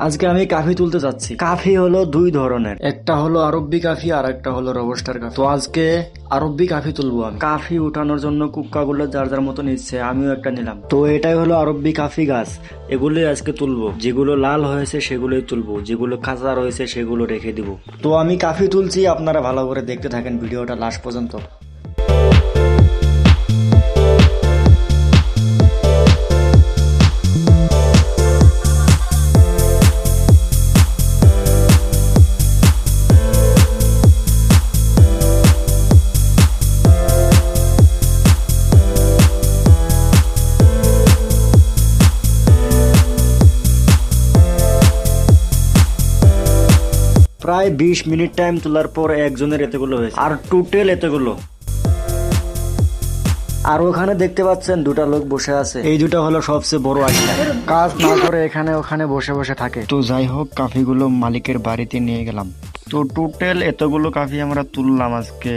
আজকে আমি কাফি তুলতে যাচ্ছি। কাফি হলো দুই ধরনের, একটা হলো আরব্বি কাফি আর একটা হলো রোবস্টার কাফি। তো আজকে আরব্বি কাফি তুলবো আমি। কাফি উঠানোর জন্য কুক্কাগুলো যার যার মতো নিচ্ছে, আমিও একটা নিলাম। তো এটাই হলো আরব্বি কাফি গাছ, এগুলোই আজকে তুলবো। যেগুলো লাল হয়েছে সেগুলোই তুলবো, যেগুলো কাঁচা রয়েছে সেগুলো রেখে দিব। তো আমি কাফি তুলছি, আপনারা ভালো করে দেখতে থাকেন ভিডিওটা লাস্ট পর্যন্ত। প্রায় 20 মিনিট টাইম তোলার পর একজনের এতগুলো হয়েছে, আর টোটাল এতগুলো। আর ওখানে দেখতে পাচ্ছেন দুটা লোক বসে আছে, এই দুটা হলো সবচেয়ে বড় আইডিয়া। কাজ না করে এখানে ওখানে বসে বসে থাকে। তো যাই হোক, কাফিগুলো মালিকের বাড়িতে নিয়ে গেলাম। তো টোটাল এতগুলো কাফি আমরা তুললাম আজকে।